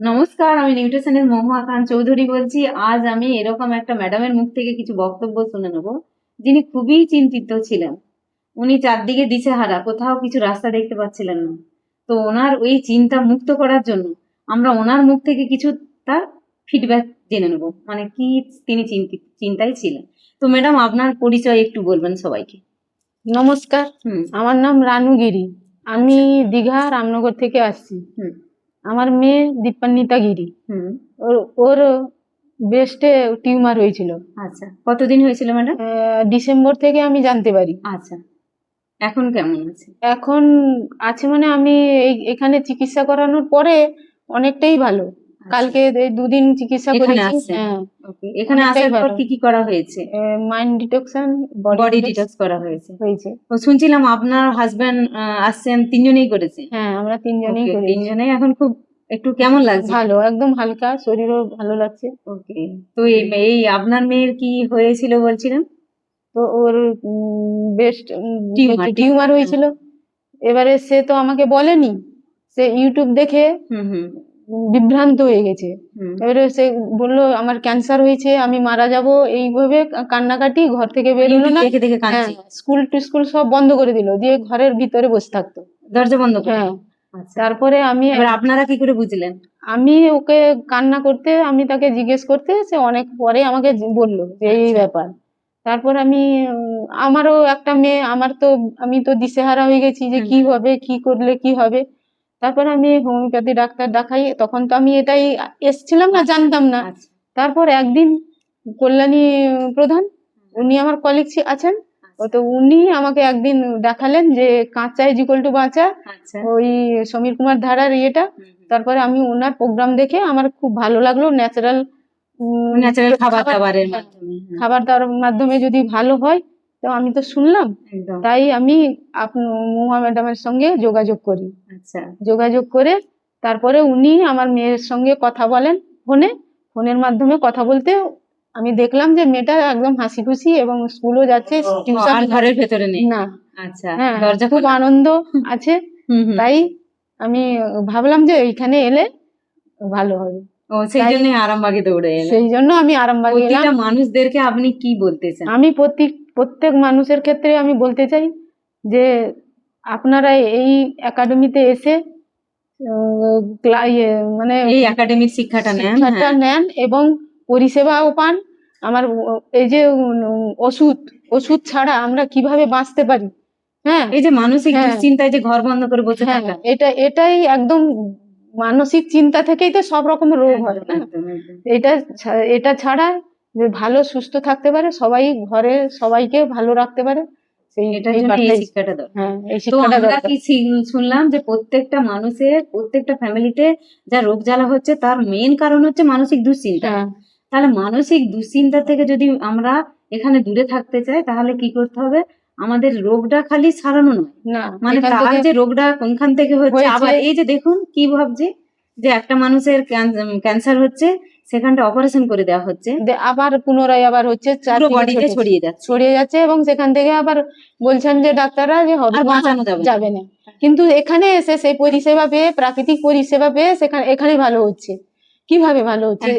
নমস্কার, আমি নিউট্রিশনের মহুয়া খান চৌধুরী বলছি। আজ আমি এরকম একটা ম্যাডামের মুখ থেকে কিছু বক্তব্য শুনে নেব, যিনি খুবই চিন্তিত ছিলেন। উনি চারদিকে দিশেহারা, কোথাও কিছু রাস্তা দেখতে পাচ্ছিলেন না। তো ওনার ওই চিন্তা মুক্ত করার জন্য আমরা ওনার মুখ থেকে কিছু তার ফিডব্যাক জেনে নেব, মানে কি তিনি চিন্তায় ছিলেন। তো ম্যাডাম, আপনার পরিচয় একটু বলবেন সবাইকে। নমস্কার, আমার নাম রানু গিরি। আমি দীঘা রামনগর থেকে আসছি। আমার মেয়ে দীপান্বিতা গিরি। ওর ব্রেস্টে টিউমার হয়েছিল। আচ্ছা, কতদিন হয়েছিল ম্যাডাম? ডিসেম্বর থেকে আমি জানতে পারি। আচ্ছা, এখন কেমন আছে? এখন আছে মানে আমি এখানে চিকিৎসা করানোর পরে অনেকটাই ভালো। কালকে এই দুদিন চিকিৎসা করেছি। এখানে আসার পর কি কি করা হয়েছে? মাইন্ড ডিটক্সন, বডি ডিটক্স করা হয়েছে। তো শুনছিলাম আপনার হাজবেন্ড আসছেন, তিনজনেই করেছে? হ্যাঁ, আমরা তিনজনেই করেছি। তিনজনেই এখন খুব একটু কেমন লাগছে? ভালো, একদম হালকা, শরীরও ভালো লাগছে। ওকে, তো এই আপনার মেয়ের কি হয়েছিল বলছিলেন? তো ওর বেস্ট টিউমার হয়েছিল। এবারে সে তো আমাকে বলেনি, সে ইউটিউব দেখে বিভ্রান্ত হয়ে গেছে। এবারে সে বললো আমার ক্যান্সার হয়েছে, আমি মারা যাব, এইভাবে কান্নাকাটি, ঘর থেকে বেরোলো না। স্কুল টিস্কুল সব বন্ধ করে দিল, দিয়ে ঘরের ভিতরে বসে থাকতো, দরজা বন্ধ। হ্যাঁ। তারপরে আপনারা কি করে বুঝলেন? আমি ওকে কান্না করতে, আমি তাকে জিজ্ঞেস করতে, সে অনেক পরে আমাকে বললো যে এই ব্যাপার। তারপর আমি আমারও একটা মেয়ে, আমি তো দিশেহারা হয়ে গেছি যে কি হবে, কি করলে কি হবে। তারপর আমি হোমিওপ্যাথি ডাক্তার দেখাই। তখন তো আমি এটাই এসছিলাম না, জানতাম না। তারপর একদিন কল্যাণী প্রধান, উনি আমার কলিগ আছেন, তো উনি আমাকে একদিন দেখালেন যে কাঁচা ইজ ইকুয়াল টু বাঁচা, ওই সমীর কুমার ধারার ইয়েটা। তারপরে আমি ওনার প্রোগ্রাম দেখে আমার খুব ভালো লাগলো। ন্যাচারাল খাবার দাবার মাধ্যমে যদি ভালো হয়, তো আমি তো শুনলাম, তাই আমি মহুয়া ম্যাডামের সঙ্গে যোগাযোগ করি। যোগাযোগ করে তারপরে উনি আমার মেয়ের সঙ্গে কথা বলেন, ফোনের মাধ্যমে কথা বলতে আমি দেখলাম যে মেয়েটা একদম হাসি খুশি এবং স্কুলও যাচ্ছে, টিউশন ঘরের ভেতরে নেই না। আচ্ছা, হ্যাঁ, খুব আনন্দ আছে। তাই আমি ভাবলাম যে এইখানে এলে ভালো হবে। সেই জন্য আরামবাগে দৌড়ে এলেন? সেই জন্য আমি আরামবাগে এলাম। মানুষদেরকে আপনি কি বলতে চান? আমি প্রত্যেক মানুষের ক্ষেত্রে আমি বলতে চাই যে আপনারা এই একাডেমিতে এসে মানে এই একাডেমিক শিক্ষাটা নেন এবং পরিষেবাও পান। আমার এই যে ওষুধ ছাড়া আমরা কিভাবে বাঁচতে পারি, হ্যাঁ, এই যে মানসিক দুশ্চিন্তায় যে ঘর বন্ধ করে বসে থাকা, এটাই একদম মানসিক চিন্তা থেকেই তো সব রকম রোগ হয় না। এটা ছাড়া যে ভালো সুস্থ থাকতে পারে, সবাই ঘরে সবাইকে ভালো রাখতে পারে, শুনলাম যে প্রত্যেকটা মানুষের, প্রত্যেকটা ফ্যামিলিতে যা রোগ জ্বালা হচ্ছে তার মেইন কারণ হচ্ছে মানসিক দুশ্চিন্তা। তাহলে মানসিক দুশ্চিন্তা থেকে যদি আমরা এখানে দূরে থাকতে চাই, তাহলে কি করতে হবে? আমাদের রোগটা খালি সারানো নয়, মানে তার যে রোগটা কোনখান থেকে হচ্ছে। আবার এই যে দেখুন কি ভাবছি যে একটা মানুষের ক্যান্সার হচ্ছে, সেখানটা অপারেশন করে দেওয়া হচ্ছে, আবার পুনরায় আবার হচ্ছে, বডিতে ছড়িয়ে যাচ্ছে এবং সেখান থেকে আবার বলছেন যে ডাক্তাররা যে বাঁচানো যাবে না। কিন্তু এখানে এসে সেই পরিষেবা পেয়ে, প্রাকৃতিক পরিষেবা পেয়ে এখানে ভালো হচ্ছে। কিভাবে ভালো হচ্ছে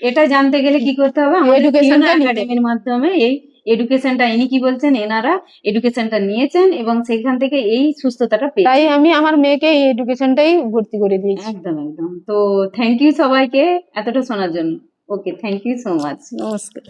এটা জানতে গেলে কি করতে হবে? এডুকেশন একাডেমির মাধ্যমে এই এডুকেশনটা, ইনি কি বলছেন, এনারা এডুকেশনটা নিয়েছেন এবং সেখান থেকে এই সুস্থতাটা পেয়েছেন। তাই আমি আমার মেয়েকে এই এডুকেশনটাই ভর্তি করে দিয়েছি। একদম একদম। তো থ্যাংক ইউ সবাইকে এতটা শোনার জন্য। ওকে, থ্যাংক ইউ সো মাচ। নমস্কার।